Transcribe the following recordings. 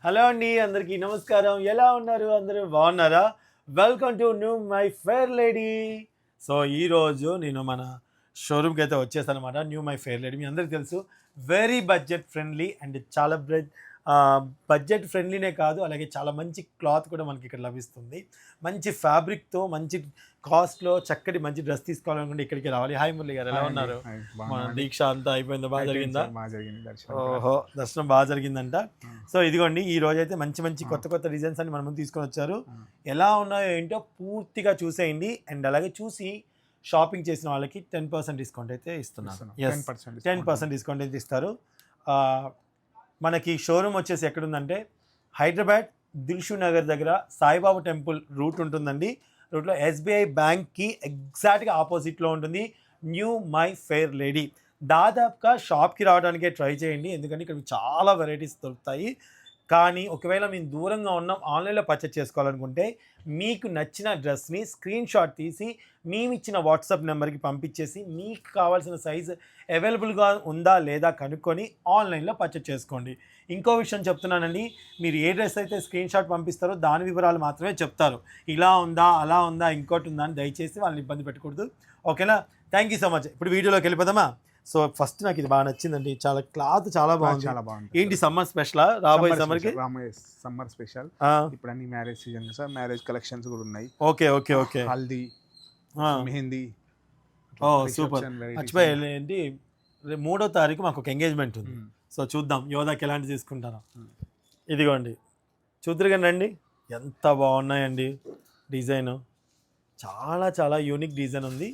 Hello అండి, అందరికీ నమస్కారం. ఎలా ఉన్నారు? అందరూ బాగున్నారా? Welcome to new my fair lady. So ఈరోజు నేను మన షోరూమ్కి అయితే వచ్చేసాను అనమాట. న్యూ మై ఫెయిర్ లేడీ మీ అందరికీ తెలుసు, వెరీ బడ్జెట్ ఫ్రెండ్లీ అండ్ చాలా బడ్జెట్ ఫ్రెండ్లీనే కాదు, అలాగే చాలా మంచి క్లాత్ కూడా మనకి ఇక్కడ లభిస్తుంది. మంచి ఫ్యాబ్రిక్తో మంచి కాస్ట్లో చక్కటి మంచి డ్రెస్ తీసుకోవాలనుకుంటే ఇక్కడికి రావాలి. హాయ్ మురళి గారు, ఎలా ఉన్నారు? మన దీక్ష అంతా అయిపోయిందా? బాగా జరిగిందా? ఓహో, దర్శనం బాగా జరిగిందంట. సో ఇదిగోండి, ఈ రోజు అయితే మంచి మంచి కొత్త కొత్త డిజైన్స్ అని మన ముందు తీసుకొని వచ్చారు. ఎలా ఉన్నాయో ఏంటో పూర్తిగా చూసేయండి. అండ్ అలాగే చూసి షాపింగ్ చేసిన వాళ్ళకి 10% డిస్కౌంట్ అయితే ఇస్తున్నారు. 10% డిస్కౌంట్ అయితే ఇస్తారు. మనకి షోరూమ్ వచ్చేసి ఎక్కడుందంటే హైదరాబాద్ దిల్షు నగర్ దగ్గర సాయిబాబా టెంపుల్ రూట్ ఉంటుందండి. రూట్లో ఎస్బీఐ బ్యాంక్కి ఎగ్జాక్ట్గా ఆపోజిట్లో ఉంటుంది న్యూ మై ఫెయిర్ లేడీ. దాదాపుగా షాప్కి రావడానికే ట్రై చేయండి, ఎందుకంటే ఇక్కడ చాలా వెరైటీస్ దొరుకుతాయి. కానీ ఒకవేళ మేము దూరంగా ఉన్నాం, ఆన్లైన్లో పర్చేస్ చేసుకోవాలనుకుంటే మీకు నచ్చిన డ్రెస్ని స్క్రీన్ షాట్ తీసి మేము ఇచ్చిన వాట్సాప్ నెంబర్కి పంపించేసి మీకు కావాల్సిన సైజు అవైలబుల్గా ఉందా లేదా కనుక్కొని ఆన్లైన్లో పర్చేస్ చేసుకోండి. ఇంకో విషయం చెప్తున్నానండి, మీరు ఏ డ్రెస్ అయితే స్క్రీన్ షాట్ పంపిస్తారో దాని వివరాలు మాత్రమే చెప్తారు. ఇలా ఉందా, అలా ఉందా, ఇంకోటి ఉందా అని దయచేసి వాళ్ళని ఇబ్బంది పెట్టకూడదు. ఓకేనా? Thank you so much. ఇప్పుడు వీడియోలోకి వెళ్ళిపోదామా? సో ఫస్ట్ నాకు ఇది బాగా నచ్చిందండి, చాలా క్లాత్ చాలా బాగుంది. చాలా బాగుంది. ఏంటి సమ్మర్ స్పెషలా? రాబోయే సమ్మర్కి సమ్మర్ స్పెషల్. ఇప్పుడు అన్ని marriage season sir, marriage collections కూడా ఉన్నాయి. Okay okay okay. Haldi, mehndi. Oh super. మర్చిపోయి ఏంటి, 3వ తారీఖు మాకు ఒక ఎంగేజ్మెంట్ ఉంది. సో చూద్దాం యోధాకి ఎలాంటి తీసుకుంటారో. ఇదిగోండి, చూద్దరు కానీ రండి, ఎంత బాగున్నాయండి డిజైన్. చాలా చాలా యూనిక్ డిజైన్ ఉంది,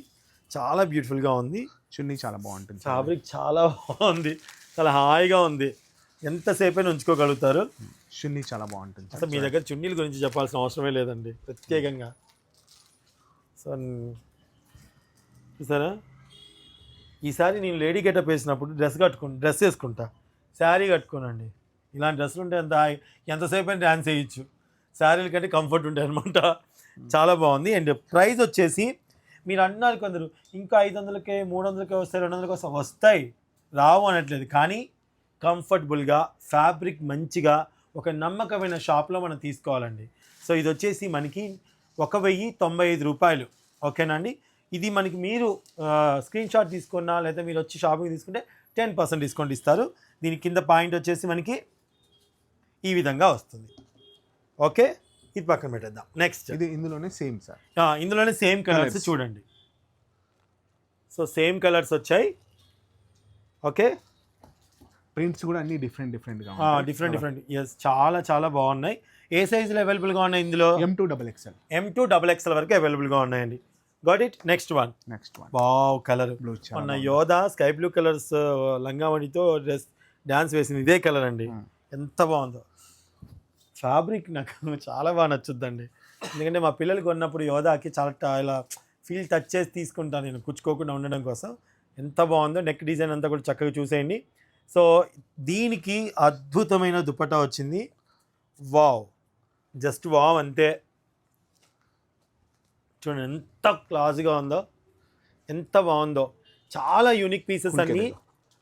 చాలా బ్యూటిఫుల్గా ఉంది. చున్నీ చాలా బాగుంటుంది, ఫ్యాబ్రిక్ చాలా బాగుంది, చాలా హాయిగా ఉంది. ఎంతసేపు అయినా ఉంచుకోగలుగుతారు. చున్నీ చాలా బాగుంటుంది. అసలు మీ దగ్గర చున్నీల గురించి చెప్పాల్సిన అవసరమే లేదండి ప్రత్యేకంగా. సో చూసారా, ఈసారి నేను లేడీ గెటప్ వేసినప్పుడు డ్రెస్ వేసుకుంటా, శారీ కట్టుకోనండి. ఇలాంటి డ్రెస్సులు ఉంటే ఎంతసేపు అయినా డ్యాన్స్ వేయచ్చు. శారీల కంటే కంఫర్ట్ ఉంటాయి అనమాట. చాలా బాగుంది. అండ్ ప్రైస్ వచ్చేసి మీరు అన్నారు కొందరు ఇంకా 500కే 300కే వస్తాయి, 200కే వస్తాయి, రావు అనట్లేదు. కానీ కంఫర్టబుల్గా ఫ్యాబ్రిక్ మంచిగా ఒక నమ్మకమైన షాప్లో మనం తీసుకోవాలండి. సో ఇది వచ్చేసి మనకి 1095 రూపాయలు. ఓకేనా అండి? ఇది మనకి మీరు స్క్రీన్ షాట్ తీసుకున్నా లేదా మీరు వచ్చి షాపింగ్ తీసుకుంటే 10% డిస్కౌంట్ ఇస్తారు. దీని కింద పాయింట్ వచ్చేసి మనకి ఈ విధంగా వస్తుంది. ఓకే, ఇది పక్కన పెట్టేద్దాం. నెక్స్ట్ ఇది ఇందులోనే సేమ్ సార్, ఇందులోనే సేమ్ కలర్స్ చూడండి. సో సేమ్ కలర్స్ వచ్చాయి. ఓకే, ప్రింట్స్ కూడా అన్ని డిఫరెంట్ డిఫరెంట్. ఎస్, చాలా చాలా బాగున్నాయి. ఏ సైజులో అవైలబుల్గా ఉన్నాయి? ఇందులో M2XL వరకు అవైలబుల్గా ఉన్నాయండి. Got it. Next one wow, colour మొన్న యోధా స్కై బ్లూ కలర్స్ లంగావణితో డ్యాన్స్ వేసింది, ఇదే కలర్ అండి. ఎంత బాగుందో ఫ్యాబ్రిక్, నాకు చాలా బాగా నచ్చుద్దండి. ఎందుకంటే మా పిల్లలు కొన్నప్పుడు యోధాకి చాలా ఇలా ఫీల్ టచ్ చేసి తీసుకుంటాను నేను, కుచ్చుకోకుండా ఉండడం కోసం. ఎంత బాగుందో, నెక్ డిజైన్ అంతా కూడా చక్కగా చూసేయండి. సో దీనికి అద్భుతమైన దుపట్టా వచ్చింది. వావ్, జస్ట్ వావ్ అంతే. చూడండి ఎంత క్లాస్గా ఉందో, ఎంత బాగుందో. చాలా యూనిక్ పీసెస్ అన్నీ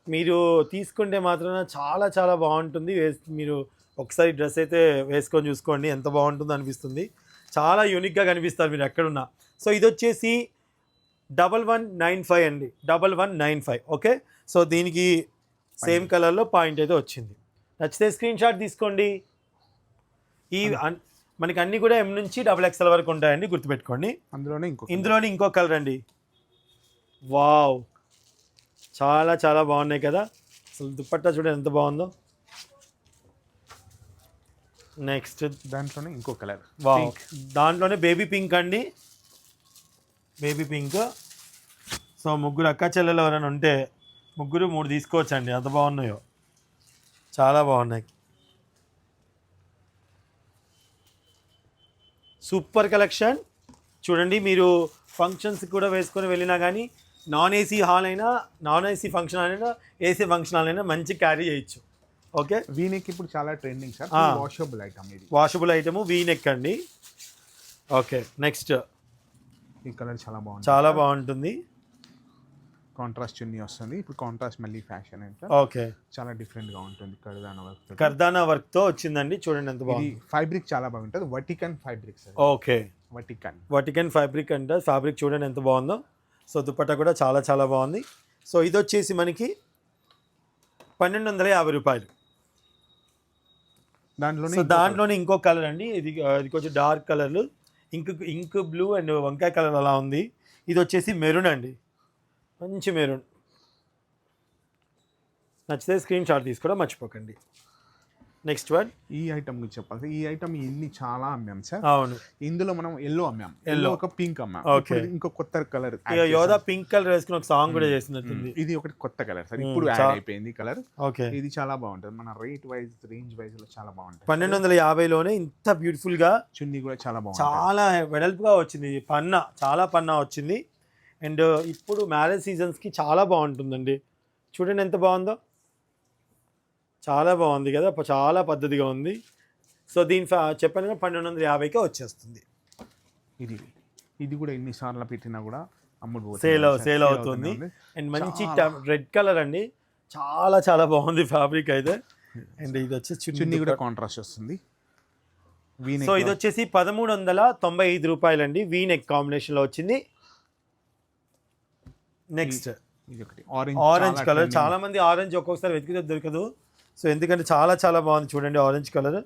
మీరు తీసుకుంటే మాత్రం చాలా చాలా బాగుంటుంది. మీరు ఒకసారి డ్రెస్ అయితే వేసుకొని చూసుకోండి, ఎంత బాగుంటుందో అనిపిస్తుంది. చాలా యూనిక్గా కనిపిస్తారు మీరు ఎక్కడున్నా. సో ఇది వచ్చేసి 1195 అండి, 1195. ఓకే, సో దీనికి సేమ్ కలర్లో పాయింట్ అయితే వచ్చింది. నచ్చితే స్క్రీన్ షాట్ తీసుకోండి. ఈ మనకి అన్నీ కూడా M నుంచి XXL వరకు ఉంటాయండి, గుర్తుపెట్టుకోండి. ఇందులోనే ఇంకో కలర్ అండి. వావ్, చాలా చాలా బాగున్నాయి కదా. అసలు దుపట్టా చూడండి ఎంత బాగుందో. నెక్స్ట్ దాంట్లోనే ఇంకో కలర్, వావ్, దాంట్లోనే బేబీ పింక్ అండి, బేబీ పింక్. సో ముగ్గురు అక్క చెల్లెలు ఎవరైనా ఉంటే ముగ్గురు 3 తీసుకోవచ్చండి, అంత బాగున్నాయో, చాలా బాగున్నాయి. Super collection. చూడండి, మీరు ఫంక్షన్స్ కూడా వేసుకొని వెళ్ళినా కానీ నాన్ ఏసీ హాల్ అయినా, నాన్ ఏసీ ఫంక్షన్ హాల్ అయినా, ఏసీ ఫంక్షన్ హాల్ అయినా మంచి క్యారీ చేయొచ్చు. ఓకే, వీనెక్ ఇప్పుడు చాలా ట్రెండింగ్ సార్, వాషబుల్ ఐటమ్. ఇది వాషబుల్ ఐటమ్ వీనెక్ అండి. ఓకే, నెక్స్ట్ ఈ కలర్ చాలా బాగుంటుంది, చాలా బాగుంటుంది. కాంట్రాస్ట్ చున్నీ వస్తుంది. ఇప్పుడు కాంట్రాస్ట్ మళ్ళీ ఫ్యాషన్ అంటే ఓకే, చాలా డిఫరెంట్ గా ఉంటుంది. కర్దానా వర్క్, కర్దానా వర్క్ తో వచ్చిందండి. చూడండి ఎంత ఇది బాగుంది. ఫ్యాబ్రిక్ చాలా బాగుంటుంది. వటికన్ ఫ్యాబ్రిక్ సార్. ఓకే, వటికన్ ఫ్యాబ్రిక్ అంటే ఫ్యాబ్రిక్ చూడండి ఎంత బాగుందో. సో దుపట్టా కూడా చాలా చాలా బాగుంది. సో ఇది వచ్చేసి మనకి 1250 రూపాయలు. దాంట్లోనే ఇంకో కలర్ అండి, ఇది కొంచెం డార్క్ కలర్లు, ఇంక్ బ్లూ అండ్ వంకాయ కలర్ అలా ఉంది. ఇది వచ్చేసి మెరూన్ అండి, మంచి మెరూన్. నచ్చితే స్క్రీన్ షాట్ తీసుకోవడం మర్చిపోకండి. నెక్స్ట్ వన్, ఈ ఐటమ్ గురించి చెప్పాలి. ఈ ఐటమ్ ఇన్ని చాలా అమ్మాం సార్. అవును, ఇందులో మనం ఎల్లో అమ్మాం, ఎల్లో ఒక పింక్ అమ్మాం. ఓకే, ఇంకో కొత్త కలర్ యోధా పింక్ కలర్ వేసుకుని ఒక సాంగ్ కూడా చేసినట్టుంది. ఇది ఒకటి కొత్త కలర్ సార్, ఇప్పుడు యాడ్ అయిపోయింది కలర్. ఓకే, ఇది చాలా బాగుంటుంది. మన రేంజ్ వైజ్ లో చాలా బాగుంటుంది. 1250లోనే ఇంత బ్యూటిఫుల్ గా. చున్నీ కూడా చాలా బాగుంది, చాలా వెడల్పుగా వచ్చింది, చాలా పన్నా వచ్చింది. అండ్ ఇప్పుడు మ్యారేజ్ సీజన్స్కి చాలా బాగుంటుందండి. చూడండి ఎంత బాగుందో, చాలా బాగుంది కదా, చాలా పద్ధతిగా ఉంది. సో దీని చెప్పాను కదా 1250కే వచ్చేస్తుంది. ఇది కూడా ఎన్నిసార్లు పెట్టినా కూడా అమ్ముడు సేల్ అవుతుంది. అండ్ మంచి రెడ్ కలర్ అండి, చాలా చాలా బాగుంది ఫ్యాబ్రిక్ అయితే. అండ్ ఇది వచ్చేసి చున్నీ కూడా కాంట్రాస్ట్ వస్తుంది. సో ఇది వచ్చేసి 1395 రూపాయలు అండి, వీ నెక్ కాంబినేషన్లో వచ్చింది. Next orange colour. చాలా మంది ఆరెంజ్ ఒక్కొక్కసారి వెతికితే దొరకదు. సో ఎందుకంటే చాలా చాలా బాగుంది. చూడండి orange colour,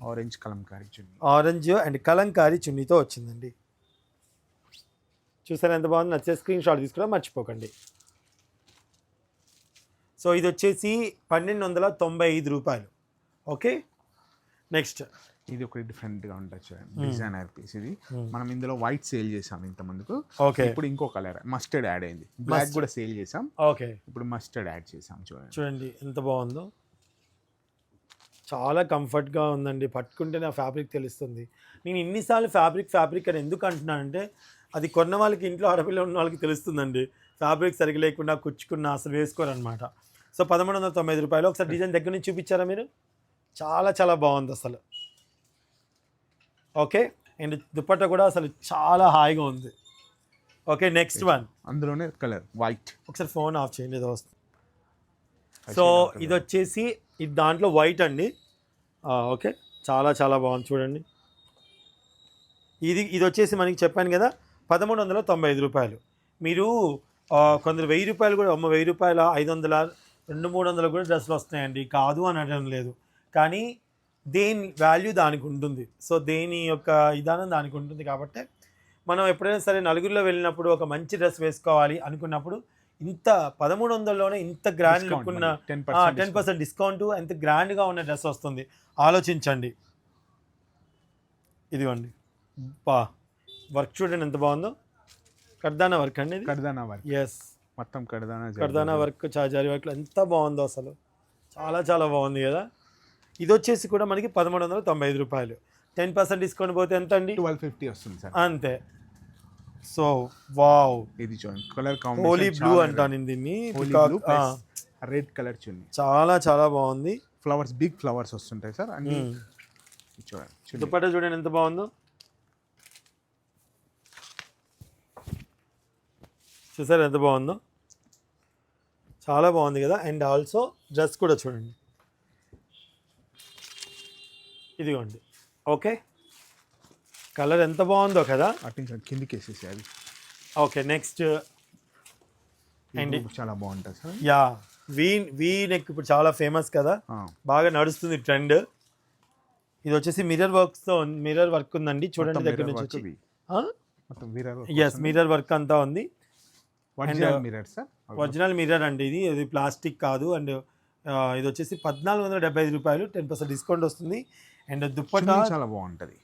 orange kalamkari chunni, orange and kalamkari చున్నీతో వచ్చిందండి. చూసారా ఎంత బాగుంది. నచ్చే స్క్రీన్ షాట్ తీసుకోవడం మర్చిపోకండి. సో ఇది వచ్చేసి 1295 రూపాయలు. ఓకే, నెక్స్ట్ ఇది ఒకటి డిఫరెంట్ గా ఉంటుంది చూడండి, డిజైనర్ పీస్. ఇది మనం ఇందులో వైట్ సేల్ చేసాం ఇంత ముందుకు. ఓకే, ఇప్పుడు ఇంకో కలర్ మస్టర్డ్ యాడ్ అయింది. బ్లాక్ కూడా సేల్ చేసాం. ఓకే, ఇప్పుడు మస్టర్డ్ యాడ్ చేసాం. చూడండి ఎంత బాగుందో, చాలా కంఫర్ట్గా ఉందండి. పట్టుకుంటే నా ఫ్యాబ్రిక్ తెలుస్తుంది. నేను ఇన్నిసార్లు ఫ్యాబ్రిక్ అని ఎందుకు అంటున్నానంటే, అది కొన్న వాళ్ళకి, ఇంట్లో ఆడపిల్ల ఉన్న వాళ్ళకి తెలుస్తుందండి. ఫ్యాబ్రిక్ సరిగ్గా లేకుండా కుచ్చుకున్న అసలు వేసుకోరనమాట. సో 1395 రూపాయలు. ఒకసారి డిజైన్ దగ్గర నుంచి చూపించారా మీరు? చాలా చాలా బాగుంది అసలు. ఓకే, అండ్ దుపట్టా కూడా అసలు చాలా హాయిగా ఉంది. ఓకే, నెక్స్ట్ వన్, అందులోనే కలర్ వైట్. ఒకసారి ఫోన్ ఆఫ్ చేయండి, ఏదో వస్తుంది. సో ఇది వచ్చేసి ఇది దాంట్లో వైట్ అండి. ఓకే, చాలా చాలా బాగుంది చూడండి. ఇది వచ్చేసి మనకి చెప్పాను కదా 1395 రూపాయలు. మీరు కొందరు 1000 రూపాయలు కూడా, 1000 రూపాయల 500 200-300 కూడా డ్రెస్సులు వస్తున్నాయండి, కాదు అని అనడం లేదు. కానీ దేని వాల్యూ దానికి ఉంటుంది. సో దేని యొక్క విధానం దానికి ఉంటుంది. కాబట్టి మనం ఎప్పుడైనా సరే నలుగురిలో వెళ్ళినప్పుడు ఒక మంచి డ్రెస్ వేసుకోవాలి అనుకున్నప్పుడు ఇంత 1300లోనే ఇంత గ్రాండ్ లుక్ ఉన్న 10% డిస్కౌంట్, ఎంత గ్రాండ్గా ఉన్న డ్రెస్ వస్తుంది ఆలోచించండి. ఇదిగోండి, వర్క్ చూడండి ఎంత బాగుందో. కర్దానా వర్క్ అండి, కర్దానా వర్క్. ఎస్, మొత్తం కర్దానా వర్క్, చాజారి వర్క్ ఎంత బాగుందో అసలు, చాలా చాలా బాగుంది కదా. ఇది వచ్చేసి కూడా మనకి 1395 రూపాయలు. 10% డిస్కౌంట్ పోతే ఎంత అండి? 1250 వస్తుంది సార్, అంతే. సో వావ్, ఇది చూడండి కలర్ కాంబినేషన్, హోలీ బ్లూ అంటాను దీన్ని, రెడ్ కలర్ చున్నీ, చాలా చాలా బాగుంది. ఫ్లవర్స్, బిగ్ ఫ్లవర్స్ వస్తుంటాయి సార్ అన్ని. చూడండి దుపట్టా చూడండి ఎంత బాగుందో, చూసారు ఎంత బాగుందో, చాలా బాగుంది కదా. అండ్ ఆల్సో డ్రెస్ కూడా చూడండి, ఇదిగోండి. ఓకే, కలర్ ఎంత బాగుందో కదా, కిందికి వేసేసి అది. ఓకే, నెక్స్ట్ అండ్ చాలా బాగుంటుంది సార్. యా, వీ నెక్ ఇప్పుడు చాలా ఫేమస్ కదా, బాగా నడుస్తుంది ట్రెండ్. ఇది వచ్చేసి మిర్రర్ వర్క్ ఉందండి, చూడండి దగ్గర నుంచి వచ్చి. ఎస్, మిర్రర్ వర్క్ అంతా ఉంది. ఒరిజినల్ మిర్రర్ అండి ఇది ప్లాస్టిక్ కాదు. అండ్ ఇది వచ్చేసి 1475 రూపాయలు, 10% డిస్కౌంట్ వస్తుంది. అండ్ దుప్పట్టా చాలా బాగుంటుంది,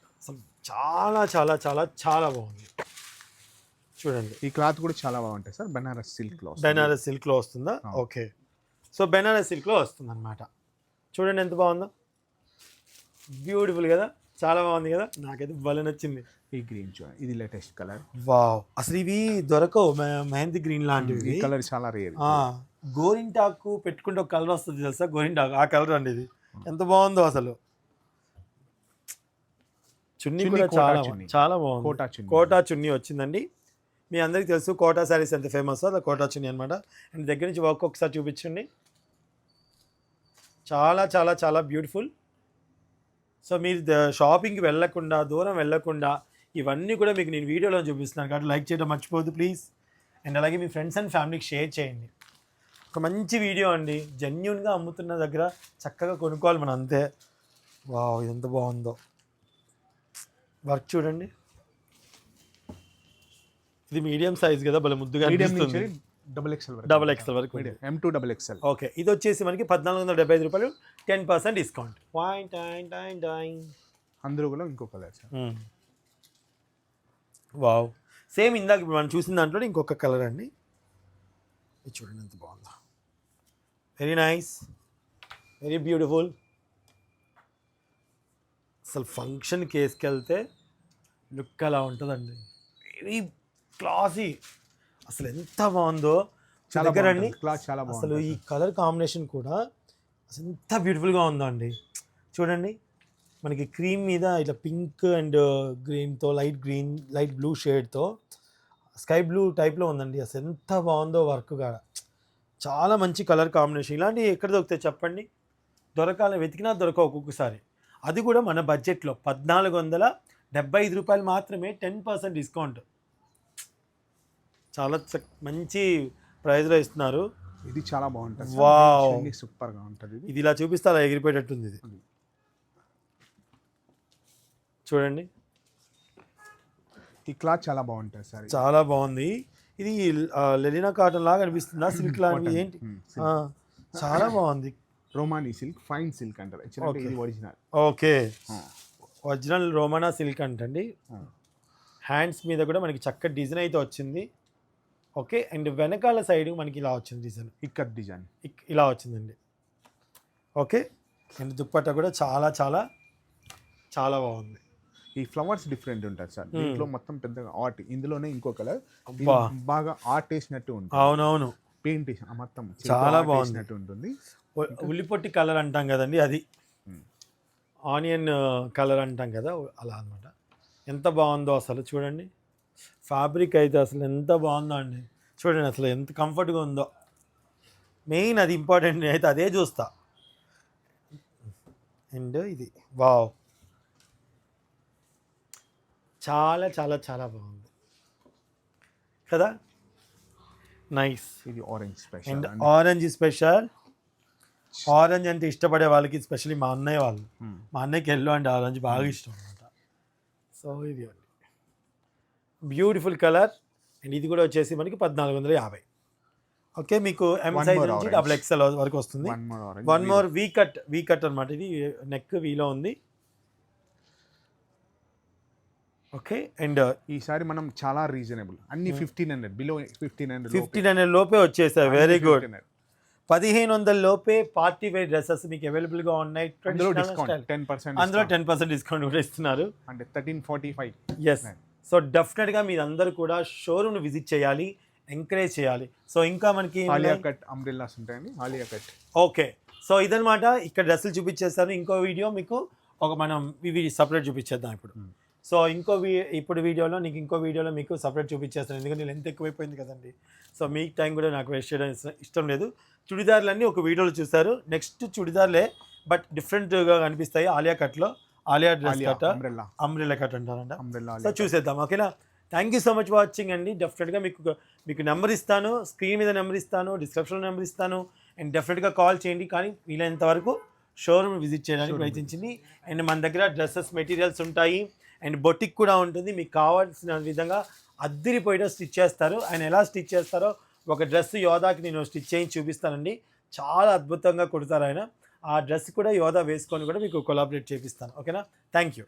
చాలా చాలా చాలా చాలా బాగుంది. చూడండి ఈ క్లాత్ కూడా చాలా బాగుంటుంది సార్. బెనారస్ సిల్క్లో వస్తుందా? ఓకే, సో బెనారస్ సిల్క్లో వస్తుంది అనమాట. చూడండి ఎంత బాగుందో, బ్యూటిఫుల్ కదా, చాలా బాగుంది కదా, నాకైతే భలే నచ్చింది. ఈ గ్రీన్ చూడండి, ఇది లేటెస్ట్ కలర్. వావ్, అసలు ఇవి దొరకవు, మెహందీ గ్రీన్ లాంటివి. ఈ కలర్ చాలా రేర్. గోరింటాకు పెట్టుకుంటే ఒక కలర్ వస్తుంది తెలుసా, గోరింటాకు, ఆ కలర్ అండి ఇది. ఎంత బాగుందో అసలు. చున్నీ కూడా చాలా చాలా బాగుంది, కోటా చున్నీ వచ్చిందండి. మీ అందరికీ తెలుసు కోటా శారీస్ ఎంత ఫేమస్ అలా కోటా చున్నీ అనమాట. అండ్ దగ్గర నుంచి వర్క్ ఒకసారి చూపించండి. చాలా చాలా చాలా బ్యూటిఫుల్. సో మీరు షాపింగ్కి వెళ్ళకుండా దూరం వెళ్ళకుండా ఇవన్నీ కూడా మీకు నేను వీడియోలో చూపిస్తున్నాను కాబట్టి లైక్ చేయడం మర్చిపోవద్దు ప్లీజ్. అండ్ అలాగే మీ ఫ్రెండ్స్ అండ్ ఫ్యామిలీకి షేర్ చేయండి. ఒక మంచి వీడియో అండి, జెన్యూన్గా అమ్ముతున్న దగ్గర చక్కగా కొనుక్కోవాలి మనం అంతే. వావ్ ఇది ఎంత బాగుందో, వర్క్ చూడండి. ఇది మీడియం సైజ్ కదా, భలే ముద్దుగా అనిపిస్తుంది. డబుల్ ఎక్స్ఎల్ వరకు M2 డబుల్ ఎక్స్ఎల్. ఓకే, ఇది వచ్చేసి మనకి 1475 రూపాయలు, 10% డిస్కౌంట్. అందరూ కూడా ఇంకో కలర్. వావ్, సేమ్ ఇందాక ఇప్పుడు మనం చూసిన దాంట్లో ఇంకొక కలర్ అండి. ఇది చూడండి ఎంత బాగుందో, వెరీ నైస్, వెరీ బ్యూటిఫుల్. అసలు ఫంక్షన్కి వేసుకెళ్తే లుక్ అలా ఉంటుందండి, వెరీ క్లాసీ. అసలు ఎంత బాగుందో చాలా దగ్గరండి. చాలా అసలు ఈ కలర్ కాంబినేషన్ కూడా అసలు ఎంత బ్యూటిఫుల్గా ఉందో అండి. చూడండి మనకి క్రీమ్ మీద ఇట్లా పింక్ అండ్ గ్రీన్తో లైట్ బ్లూ షేడ్తో స్కై బ్లూ టైప్లో ఉందండి. అసలు ఎంత బాగుందో వర్క్ కూడా, చాలా మంచి కలర్ కాంబినేషన్. ఇలాంటివి ఎక్కడ దొరుకుతాయి చెప్పండి, దొరకాలి వెతికినా దొరకవు ఒక్కొక్కసారి. అది కూడా మన బడ్జెట్లో 1475 రూపాయలు మాత్రమే, 10% డిస్కౌంట్. చాలా మంచి ప్రైస్లో ఇస్తున్నారు. ఇది చాలా బాగుంటుంది. వావ్, సూపర్గా ఉంటుంది. ఇది ఇలా చూపిస్తే అలా ఎగిరిపోయేటట్టుంది. ఇది చూడండి, ఈ క్లాత్ చాలా బాగుంటుంది సార్, చాలా బాగుంది. ఇది లెలినా కాటన్ లాగా అనిపిస్తుందా, సిల్క్ లాంటి ఏంటి? చాలా బాగుంది. రోమానీ సిల్క్, ఫైన్ సిల్క్ అంటారు. ఇది ఒరిజినల్. ఓకే, ఒరిజినల్ రోమానా సిల్క్ అంటండి. హ్యాండ్స్ మీద కూడా మనకి చక్కటి డిజైన్ అయితే వచ్చింది. ఓకే, అండ్ వెనకాల సైడ్ మనకి ఇలా వచ్చింది డిజైన్, ఇక్కత్ డిజైన్ ఇలా వచ్చిందండి. ఓకే, అండ్ దుప్పట్టా కూడా చాలా చాలా చాలా బాగుంది. ఈ ఫ్లవర్స్ డిఫరెంట్ ఉంటుంది సార్, దీంట్లో మొత్తం పెద్దగా ఆర్ట్. ఇందులోనే ఇంకో కలర్ బాగా ఆర్ట్ వేసినట్టు ఉంటుంది. అవునవును, పెయింట్ మొత్తం చాలా బాగుంది ఉంటుంది. ఉల్లిపొట్టి కలర్ అంటాం కదండి, అది ఆనియన్ కలర్ అంటాం కదా, అలా అనమాట. ఎంత బాగుందో అసలు చూడండి. ఫ్యాబ్రిక్ అయితే అసలు ఎంత బాగుందో అండి, చూడండి అసలు ఎంత కంఫర్ట్గా ఉందో. మెయిన్ అది ఇంపార్టెంట్, అయితే అదే చూస్తా. అండ్ ఇది వావ్, చాలా చాలా చాలా బాగుంది కదా, నైస్. ఇది orange special. And orange special. Orange అంటే ఇష్టపడే వాళ్ళకి, ఎస్పెషల్లీ మా అన్నయ్య వాళ్ళు, మా అన్నయ్యకి ఎల్లో అండ్ ఆరెంజ్ బాగా ఇష్టం అనమాట. సో ఇది బ్యూటిఫుల్ కలర్. అండ్ ఇది కూడా వచ్చేసి మనకి 1450. ఓకే, మీకు ఎం సైజ్ నుంచి డబుల్ ఎక్స్ఎల్ వరకు వస్తుంది. వన్ మోర్ వీ కట్ అనమాట. ఇది నెక్ వీలో ఉంది. ఓకే, అండ్ ఈసారి మనం చాలా రీజనబుల్, అన్ని 1500 బిలో, 1500 లోపే వచ్చేసాయి. Very good. 1500 లోపే పార్టీ వేర్ డ్రెస్సెస్ మీకు అవైలబుల్గా ఉన్నాయి. అందులో 10% డిస్కౌంట్ కూడా ఇస్తున్నారు. అంటే 1345. ఎస్, సో డెఫినెట్గా మీరందరూ కూడా షోరూమ్ని విజిట్ చేయాలి, ఎంకరేజ్ చేయాలి. సో ఇంకా మనకి ఆలియా కట్ అంబ్రెల్లాస్ ఉంటాయండి, ఆలియా కట్. ఓకే, సో ఇదనమాట. ఇక్కడ డ్రెస్సులు చూపించేస్తాను. ఇంకో వీడియో మీకు మనం ఇవి సపరేట్ చూపించేద్దాం ఇప్పుడు. సో ఇప్పుడు వీడియోలో ఇంకో వీడియోలో మీకు సపరేట్ చూపించేస్తాను, ఎందుకంటే లెంత్ ఎక్కువైపోయింది కదండి. సో మీకు టైం కూడా నాకు వేస్ట్ చేయడం ఇష్టం లేదు. చుడిదార్లన్నీ ఒక వీడియోలో చూస్తారు. నెక్స్ట్ చుడిదార్లే, బట్ డిఫరెంట్గా కనిపిస్తాయి. ఆలియా కట్లో, Alia dress cut, umbrella cut అంటారంట. సో చూసేద్దాం. ఓకేనా, thank you so much watching అండి. డెఫినెట్గా మీకు నెంబర్ ఇస్తాను, స్క్రీన్ మీద నెంబర్ ఇస్తాను, డిస్క్రిప్షన్లో నెంబర్ ఇస్తాను. అండ్ డెఫినెట్గా కాల్ చేయండి, కానీ వీలైనంత వరకు షోరూమ్ విజిట్ చేయడానికి ప్రయత్నించింది. అండ్ మన దగ్గర డ్రెస్సెస్ మెటీరియల్స్ ఉంటాయి, అండ్ బొటిక్ కూడా ఉంటుంది. మీకు కావాల్సిన విధంగా అద్దిరిపోయేటో స్టిచ్ చేస్తారు. ఆయన ఎలా స్టిచ్ చేస్తారో ఒక డ్రెస్ యోధాకి నేను స్టిచ్ చేయించి చూపిస్తానండి. చాలా అద్భుతంగా కుడతారు ఆయన. ఆ డ్రెస్ కూడా యోధా వేసుకొని కూడా మీకు కొలాబరేట్ చేపిస్తాను. ఓకేనా, థ్యాంక్ యూ.